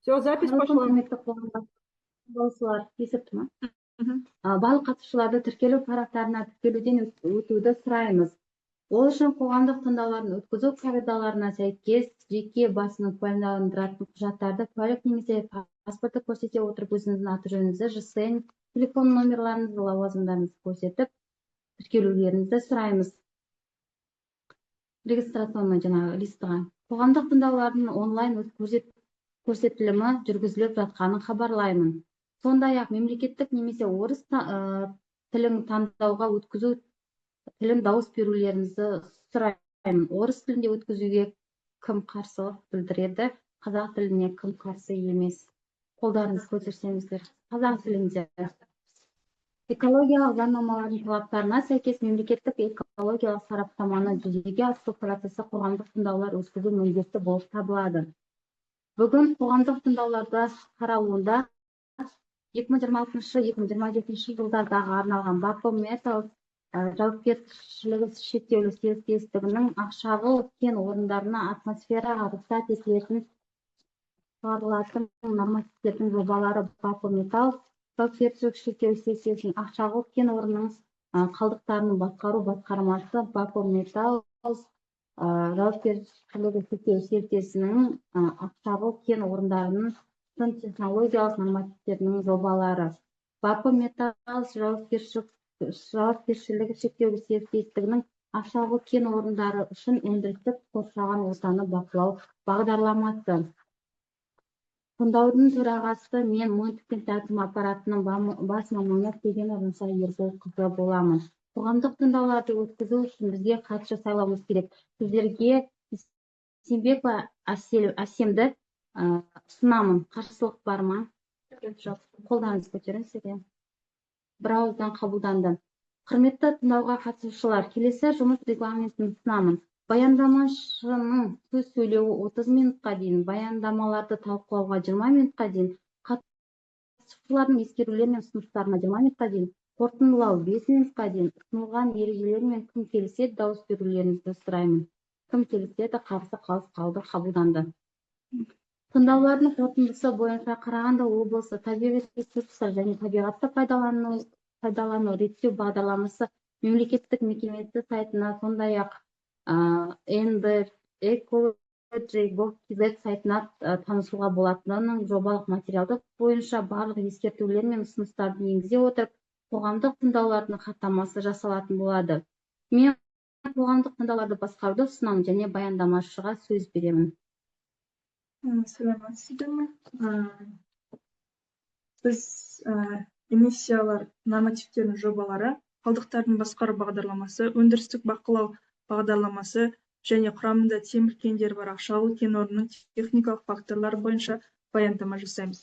Все, запись пошла. Құрметті кесіпті ма? Барлық қатысушыларды тіркелу парақтарына тіркелуден өтуді сұраймыз. Ол үшін қоғамдық тыңдауларын өткізу қағидаларына сәйкес жеке басының куәландыратын құжаттарды куәлік немесе паспортты көрсете отырып өзіңіздің аты-жөніңізді, ЖСН, телефон номерларыңызды, лауазымдарыңызды көрсетіп тіркелулеріңізді сұраймыз. Регистрационный жаңағы листіға. Қоғамдық тыңдаулардың онлайн көрсетілімі жүргізіліп жатқанын хабарлаймын. Сондай-ақ мемлекеттік немесе орыс тілін таңдауға өткізу тілін дауыс берулеріңізді сұраймын. Орыс тілінде өткізуге кім қарсылық білдіреді? Қазақ тіліне кім қарсы емес? Қолдарыңызды көтерсеңіздер. Қазақ тілінде. Экологиялық заңнамалардың талаптарына сәйкес мемлекеттік экологиялық сараптаманы жүзеге асыру процесі қоғамдық тыңдаулар өткізу міндетті болып табылады. Бүгін қоғамдық тыңдауларда қаралуында 2026-2027 жылдардағы арналған Баку Металл жауапкершілігі шектеулі серіктестігінің Ақшағыл кен орындарына атмосфераға рұқсат етілетін шығарылатын нормативтердің жобалары Баку Металл жауапкершілігі шектеулі серіктестігінің Ақшағыл кен орнының қалдықтарын басқару басқармасы Баку Металл жауапкершілігі шектеулі серіктестігінің Ақшағыл кен орындарының технологиялық нормативтерінің жобалары. Баку Металл жауапкершілігі шектеулі серіктестігінің Ақшағыл кен орындары үшін өндірістік қоршаған ортаны бақылау бағдарламасы. Тыңдаудың төрағасы мен Мойынтөбе әкім аппаратының бас маманы Рымса Ерболқызы боламын. Қоғамдық тыңдауларды өткізу үшін бізге қатысушы сайлауымыз керек. Сіздерге Сенбекова Әсемді ұсынамын. Қарсылық бар ма? Қолдарыңызды көтеріңіздер. Bir ауыздан қабылданды. Құрметті тыңдауға қатысушылар, келесі жұмыс регламентін ұсынамын. Баяндамашының сөз сөйлеуі 30 минутқа дейін, баяндамаларды талқылауға 20 минутқа дейін, қатысушылардың ескерулері мен ұсыныстарына 20 минутқа дейін, қорытындылау 5 минутқа дейін, ұсынылған ережелер мен кім келіседі дауыс берулеріңізді сұраймын. Кім келіседі, қарсы қалыс қалды, қабылданды. Тыңдаулардың қорытындысы бойынша Қарағанды облысы табиғи ресурстар және табиғатты пайдалану реттеу бағдарламасы мемлекеттік мекемесі сайтына, сондай-ақ Ecology.kz сайтына танысуға болатынының жобалық материалдық бойынша барлық ескертулер мен ұсыныстарды енгізе отырып, қоғамдық тыңдаулардың хаттамасы жасалатын болады. Мен қоғамдық тыңдауларды басқаруды ұсынамын және баяндамашыға сөз беремін. Сәлеметсіздер ме? Біз эмиссиялар нормативтерінің жобалары, қалдықтардың басқару бағдарламасы, өндірістік бақылау бағдарламасы және құрамында темір кендері бар Ақшағыл кен орнының техникалық факторлары бойынша баяндама жасаймыз.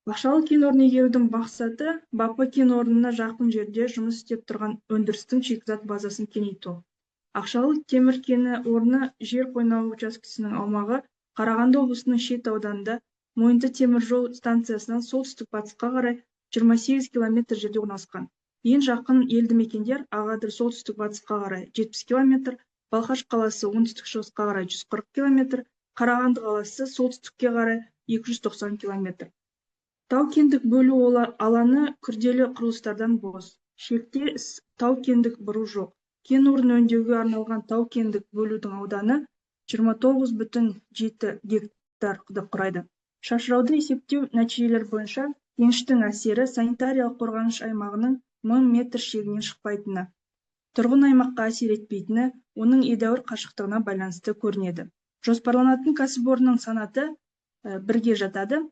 Ақшағыл кен орнын игерудің мақсаты Баку кен орнына жақын жерде жұмыс істеп тұрған өндірістің шикізат базасын кеңейту. Ақшағыл темір кені орны жер қойнауы учаскесінің аумағы Қарағанды облысының Шет ауданында Мойынты темір жол станциясынан солтүстік батысқа қарай 28 км жерде орналасқан. Ең жақын елді мекендер Ағадыр солтүстік батысқа қарай 70 км, Балқаш қаласы оңтүстік шығысқа қарай 140 км, Қарағанды қаласы солтүстікке қарай 290 км. Тау-кендік бөлу аланы күрделі құрылыстардан бос. Шекте тау-кендік бұру жоқ. Кен орнын өңдеуге арналған тау-кендік бөлудің ауданы 29,7 гектарды құрайды. Шашырауды есептеу нәтижелер бойынша кеніштің әсері санитариялық қорғаныш аймағының 1000 метр шегінен шықпайтыны, тұрғын аймаққа әсер етпейтіні, оның едәуір қашықтығына байланысты көрінеді. Жоспарланатын кәсіпорынның санаты бірге жатады.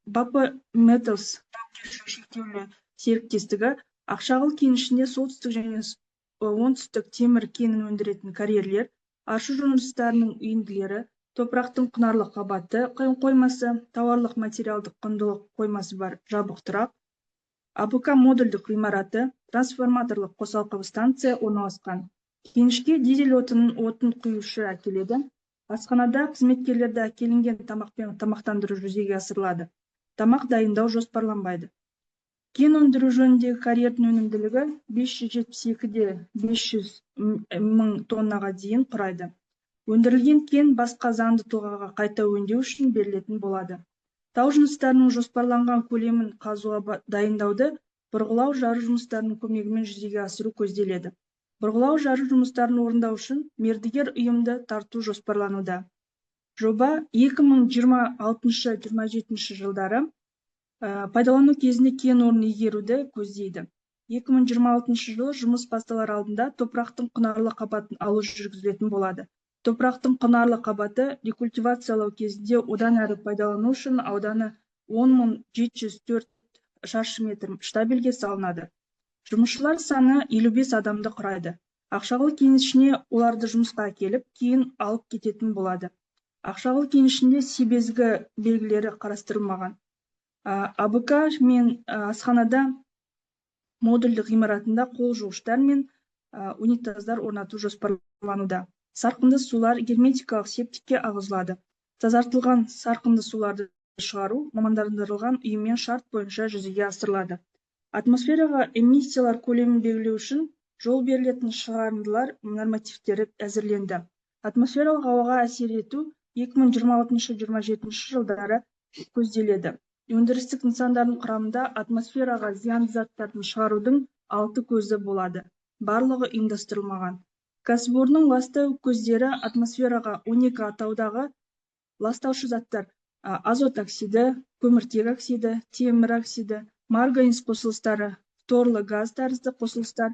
Баку Металлс шектеулі серіктестігі Ақшағыл кенішінде солтүстік және оңтүстік темір кенін өндіретін карьерлер, аршу жұмыстарының үйінділері, топырақтың құнарлы қабаты қоймасы, тауарлық материалдық құндылық қоймасы бар жабық тұрақ, АБК модульдік ғимараты, трансформаторлық қосалқы станция орналасқан. Кенішке дизель отын құюшы әкеледі. Асханада қызметкерлерді әкелінген тамақпен тамақтандыру жүзеге асырылады. Тамақ дайындау жоспарланбайды. Кен өндіру жөніндегі карьердің өнімділігі 572-500 мың тоннаға дейін құрайды. Өндірілген кен басқа заңды тұлғаға қайта өңдеу үшін берілетін болады. Тау жыныстарының жоспарланған көлемін қазуға дайындауды бұрғылау жару жұмыстарының көмегімен жүзеге асыру көзделеді. Бұрғылау жару жұмыстарын орындау үшін мердігер ұйымды тарту жоспарлануда. Жоба 2026-27 жылдары пайдалану кезінде кен орнын игеруді көздейді. 2026 жылы жұмыс басталар алдында топырақтың құнарлы қабатын алу жүргізілетін болады. Топырақтың құнарлы қабаты рекультивациялау кезінде одан әрі пайдалану үшін ауданы 10.704 шаршы метр штабельге салынады. Жұмысшылар саны 55 адамды құрайды. Ақшағыл кенішіне оларды жұмысқа келіп, кейін алып кететін болады. Ақшағыл кенішінде себезгі белгілері қарастырылмаған. АБК мен асханада модульді ғимаратында қол жуғыштар мен унитаздар орнату жоспарлануда. Сарқынды сулар герметикалық септикке ағызылады. Тазартылған сарқынды суларды шығару мамандандырылған ұйыммен шарт бойынша жүзеге асырылады. Атмосфераға эмиссиялар көлемін белгілеу үшін жол берілетін шығарындылар нормативтері әзірленді. Атмосфералық ауаға әсер ету 2026-27 жылдары көзделеді. Өндірістік нысандардың құрамында атмосфераға зиянды заттардың шығарудың 6 көзі болады. Барлығы ұйымдастырылмаған. Кәсіпорынның ластау көздері атмосфераға 12 атаудағы ластаушы заттар: азот оксиді, көміртек оксиді, темір оксиді, марганец қосылыстары, фторлы газ тәрізді қосылыстар,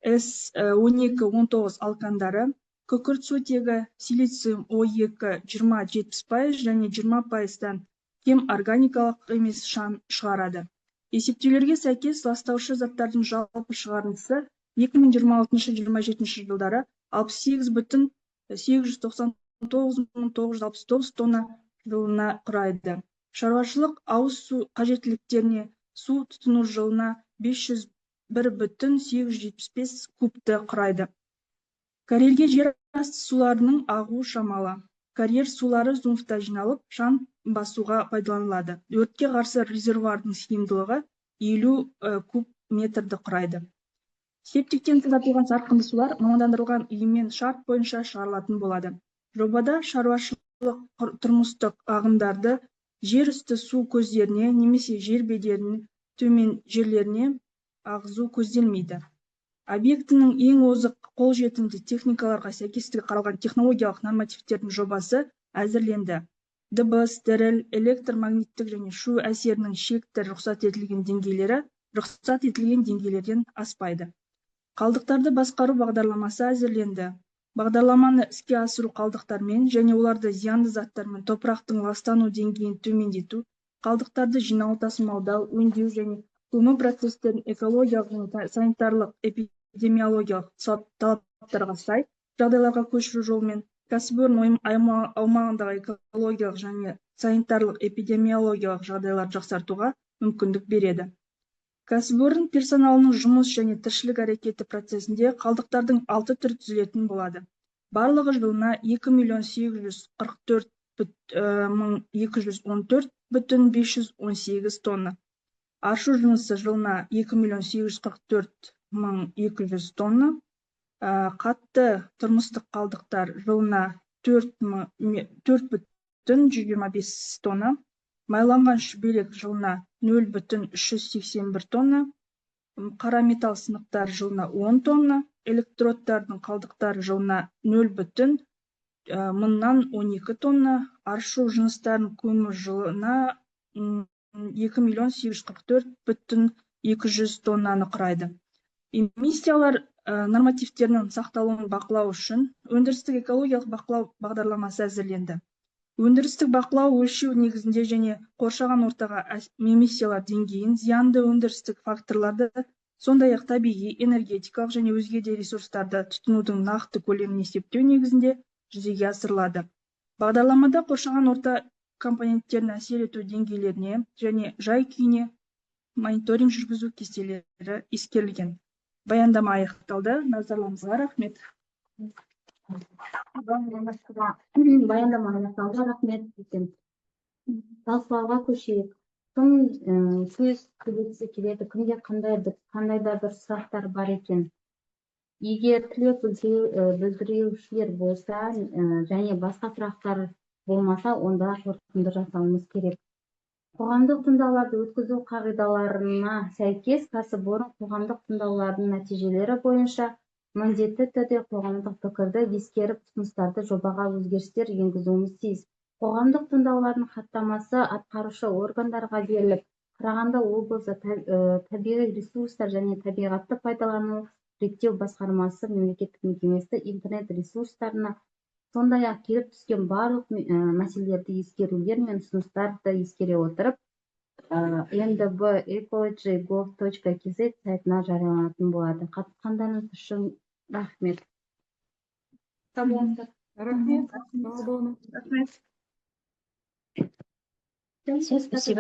С12-19 алкандары, күкірт сутегі, силициум О2 20-70% және 20%-дан кем органикалық емес шаң шығарады. Есептеулерге сәйкес ластаушы заттардың жалпы шығарындысы 2026-27 жылдары 68,899,969 тонна жылына құрайды. Шаруашылық ауыз су қажеттіліктеріне су тұтыну жылына 501,875 кубты құрайды. Карьерге жер асты суларының ағуы шамалы. Карьер сулары зумфта жиналып, шаң басуға пайдаланылады. Өртке қарсы резервуардың сыйымдылығы 50 куб метрді құрайды. Септиктен тазартылған сарқынды сулар мамандандырылған ұйыммен шарт бойынша шығарылатын болады. Жобада шаруашылық тұрмыстық ағындарды жер үсті су көздеріне немесе жер бедерінің төмен жерлеріне ағызу көзделмейді. Объектінің ең озық қолжетімді техникаларға сәйкестігі қаралған технологиялық нормативтердің жобасы әзірленді. Дыбыс, діріл, электромагниттік және шу әсерінің шекті рұқсат етілген деңгейлерден аспайды. Қалдықтарды басқару бағдарламасы әзірленді. Бағдарламаны іске асыру қалдықтармен және оларды зиянды заттармен топырақтың ластану деңгейін төмендету, қалдықтарды жинау, тасымалдау, өңдеу және көму процестерін экологиялық және санитарлық эпидемиологиялық талаптарға сай жағдайларға көшіру жолымен кәсіпорын аумағындағы экологиялық және санитарлық эпидемиологиялық жағдайларды жақсартуға мүмкіндік береді. Кәсіпорын персоналының жұмыс және тіршілік әрекеті процесінде қалдықтардың 6 түрі түзілетін болады. Барлығы жылына 2.844.518 тонна. Аршу жынысы жылына 2.844.200 тонна. Қатты тұрмыстық қалдықтар жылына 4.125 тонна. Майланған шүберек жылына 0.381 тонна. Қара металл сынықтар жылына 10 тонна. Электродтардың қалдықтары жылына 0.12 тонна. Аршу жыныстарын көмір жылына 2.844.200 тоннаны құрайды. Эмиссиялар нормативтерінің сақталуын бақылау үшін өндірістік экологиялық бақылау бағдарламасы әзірленді. Өндірістік бақылау өлшеу негізінде және қоршаған ортаға эмиссиялар деңгейін, зиянды өндірістік факторларды, сондай-ақ табиғи, энергетикалық және өзге де ресурстарды тұтынудың нақты көлемін есептеу негізінде жүзеге асырылады. Бағдарламада қоршаған орта компоненттерін әсер ету деңгейлеріне және жай күйіне мониторинг жүргізу кестелері ескерілген. Баяндама аяқталды. Назарларыңызға рахмет. Баяндама аяқталды. Рахмет. Талқылауға көшейік. Кім сөз сөйлегісі келеді? Кімде қандай да бір сұрақтар бар екен? Егер тілек білдірушілер болса және басқа сұрақтар болмаса, онда қорытынды жасауымыз керек. Қоғамдық тыңдауларды өткізу қағидаларына сәйкес кәсіпорын қоғамдық тыңдаулардың нәтижелері бойынша міндетті түрде қоғамдық пікірді ескеріп, ұсыныстарды жобаға өзгерістер енгізуіміз тиіс. Қоғамдық тыңдаулардың хаттамасы атқарушы органдарға беріліп, Қарағанды облысы табиғи ресурстар және табиғатты пайдалану реттеу басқармасы мемлекеттік мекемесі интернет ресурстарына, сондай-ақ келіп түскен барлық мәселелерді ескерулер мен ұсыныстарды ескере отырып, ndb.ecology.gov.kz сайтына жарияланатын болады. Қатысқандарыңыз үшін рахмет. Рахмет. Сау болыңыз. Рахмет. Все, спасибо.